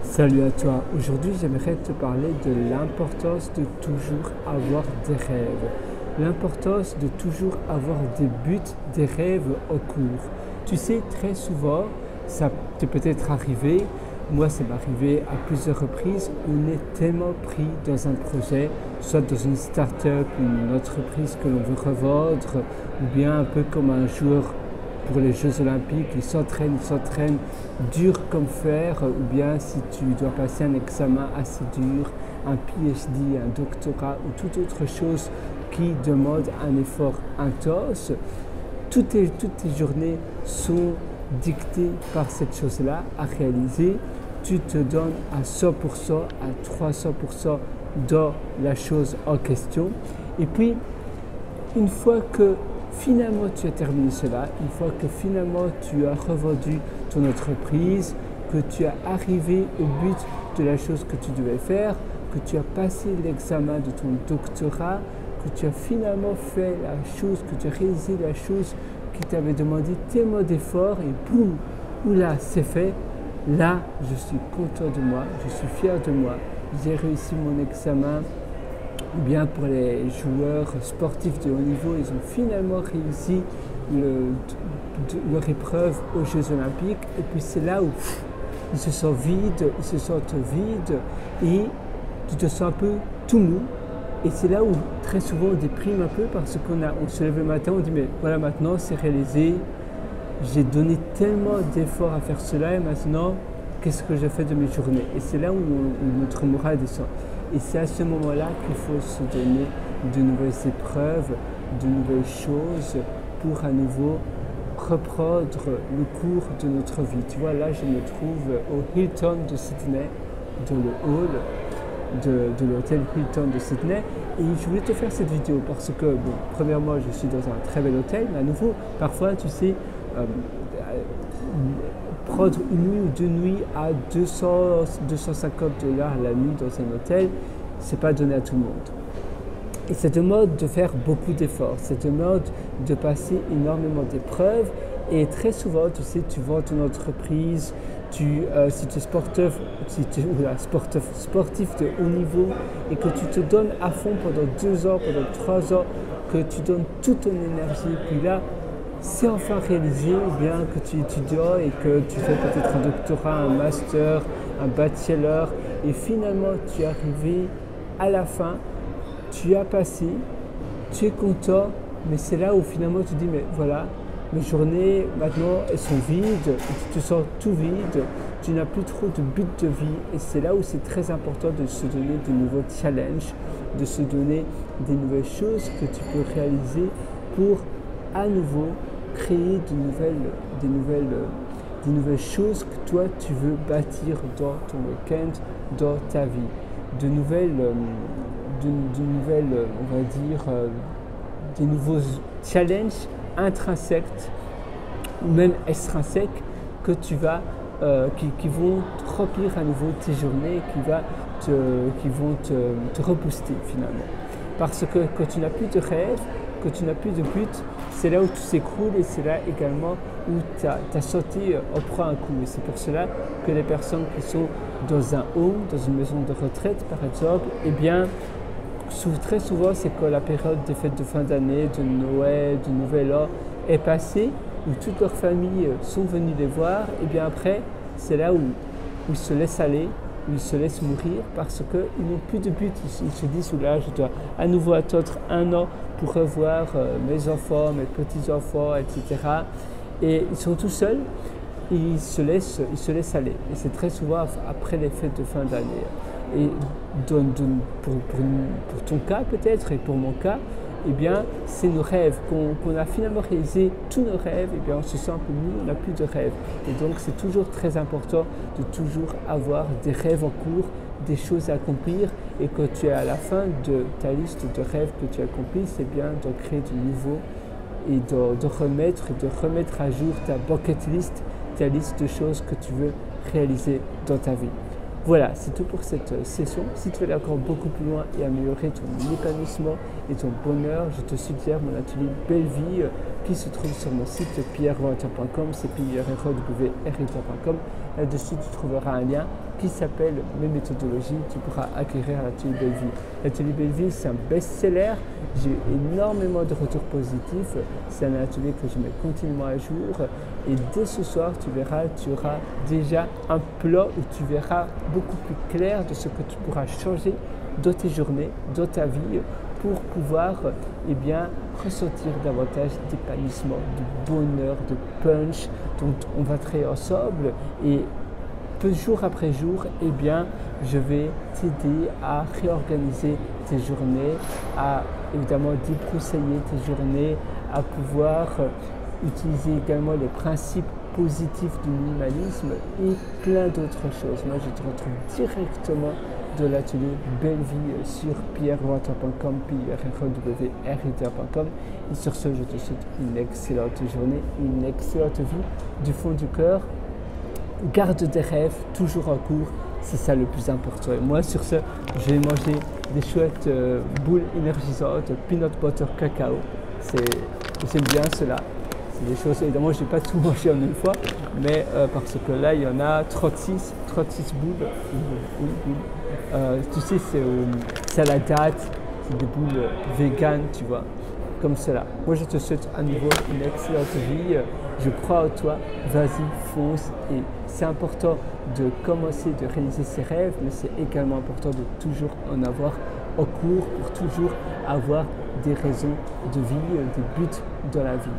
Salut à toi, aujourd'hui j'aimerais te parler de l'importance de toujours avoir des rêves. L'importance de toujours avoir des buts, des rêves au cours. Tu sais, très souvent, ça t'est peut-être arrivé, moi ça m'est arrivé à plusieurs reprises, on est tellement pris dans un projet, soit dans une start-up, une entreprise que l'on veut revendre, ou bien un peu comme un joueur pour les Jeux Olympiques, ils s'entraînent dur comme fer, ou bien si tu dois passer un examen assez dur, un PhD, un doctorat ou toute autre chose qui demande un effort intense, toutes tes journées sont dictées par cette chose-là à réaliser. Tu te donnes à 100%, à 300% dans la chose en question. Et puis, une fois que finalement tu as terminé cela, une fois que finalement tu as revendu ton entreprise, que tu as arrivé au but de la chose que tu devais faire, que tu as passé l'examen de ton doctorat, que tu as finalement fait la chose, que tu as réalisé la chose qui t'avait demandé tellement d'efforts et boum, oula, c'est fait. Là, je suis content de moi, je suis fier de moi, j'ai réussi mon examen. Bien pour les joueurs sportifs de haut niveau, ils ont finalement réussi leur épreuve aux Jeux Olympiques. Et puis c'est là où ils se sentent vides et tu te sens un peu tout mou. Et c'est là où très souvent on déprime un peu parce on se lève le matin, on dit mais voilà, maintenant c'est réalisé, j'ai donné tellement d'efforts à faire cela et maintenant qu'est-ce que je fais de mes journées? Et c'est là où notre morale descend. Et c'est à ce moment-là qu'il faut se donner de nouvelles épreuves, de nouvelles choses pour à nouveau reprendre le cours de notre vie. Tu vois, là, je me trouve au Hilton de Sydney, dans le hall de l'hôtel Hilton de Sydney. Et je voulais te faire cette vidéo parce que, bon, premièrement, je suis dans un très bel hôtel, mais à nouveau, parfois, tu sais, prendre une nuit ou deux nuits à 200-250 $ la nuit dans un hôtel, c'est pas donné à tout le monde. Et ça demande de faire beaucoup d'efforts, ça demande de passer énormément d'épreuves. Et très souvent, tu sais, tu vends ton entreprise, si tu es sportif de haut niveau et que tu te donnes à fond pendant 2 ans, pendant 3 ans, que tu donnes toute ton énergie, puis là, c'est enfin réalisé, ou bien que tu étudies et que tu fais peut-être un doctorat, un master, un bachelor, et finalement tu es arrivé à la fin, tu as passé, tu es content, mais c'est là où finalement tu dis mais voilà, mes journées maintenant elles sont vides, tu te sens tout vide, tu n'as plus trop de but de vie, et c'est là où c'est très important de se donner de nouveaux challenges, de se donner des nouvelles choses que tu peux réaliser pour à nouveau créer des nouvelles choses que toi tu veux bâtir dans ton week-end, dans ta vie. De nouvelles, on va dire, des nouveaux challenges intrinsèques ou même extrinsèques que tu vas, qui vont remplir à nouveau tes journées, qui vont te rebooster finalement. Parce que quand tu n'as plus de rêve, que tu n'as plus de but, c'est là où tout s'écroule et c'est là également où ta santé en prend un coup. Et c'est pour cela que les personnes qui sont dans un home, dans une maison de retraite par exemple, eh bien, très souvent c'est quand la période des fêtes de fin d'année, de Noël, de Nouvel An est passée, où toutes leurs familles sont venues les voir, et bien après, c'est là où ils se laissent aller, où ils se laissent mourir parce qu'ils n'ont plus de but. Ils se disent, là, je dois à nouveau attendre 1 an pour revoir mes enfants, mes petits-enfants, etc. Et ils sont tout seuls, et ils se laissent aller. Et c'est très souvent après les fêtes de fin d'année. Et pour ton cas peut-être, et pour mon cas, eh bien, c'est nos rêves, qu'on a finalement réalisé tous nos rêves, et bien on se sent un peu mou, on n'a plus de rêves. Et donc c'est toujours très important de toujours avoir des rêves en cours, des choses à accomplir, et quand tu es à la fin de ta liste de rêves que tu accomplis, c'est bien d'en créer de nouveaux et de remettre à jour ta bucket list, ta liste de choses que tu veux réaliser dans ta vie. Voilà, c'est tout pour cette session. Si tu veux aller encore beaucoup plus loin et améliorer ton épanouissement et ton bonheur, je te suggère mon atelier Belle Vie qui se trouve sur mon site pierrevoiture.com, c'est pierrevoiture.com. Là-dessus, tu trouveras un lien qui s'appelle Mes méthodologies. Tu pourras acquérir l'atelier Belle Vie. L'atelier Belle Vie, c'est un best-seller. J'ai eu énormément de retours positifs. C'est un atelier que je mets continuellement à jour. Et dès ce soir, tu verras, tu auras déjà un plan où tu verras beaucoup plus clair de ce que tu pourras changer dans tes journées, dans ta vie, pour pouvoir ressentir davantage d'épanouissement, de bonheur, de punch dont on va créer ensemble. Et jour après jour, je vais t'aider à réorganiser tes journées, à évidemment débroussailler tes journées, à pouvoir utiliser également les principes positifs du minimalisme et plein d'autres choses. Moi, je te retrouve directement de l'atelier Belle Vie sur pierrevoiture.com, pierrevoiture.com. Et sur ce, je te souhaite une excellente journée, une excellente vie du fond du cœur. Garde des rêves toujours en cours, c'est ça le plus important. Et moi, sur ce, je vais manger des chouettes boules énergisantes, peanut butter cacao. J'aime bien cela. C'est des choses, évidemment, je ne vais pas tout manger en une fois, mais parce que là, il y en a 36 boules. Tu sais, c'est à la date, c'est des boules véganes, tu vois, comme cela. Moi, je te souhaite à nouveau une excellente vie. Je crois en toi, vas-y, fonce. Et c'est important de commencer, de réaliser ses rêves, mais c'est également important de toujours en avoir en cours pour toujours avoir des raisons de vie, des buts dans la vie.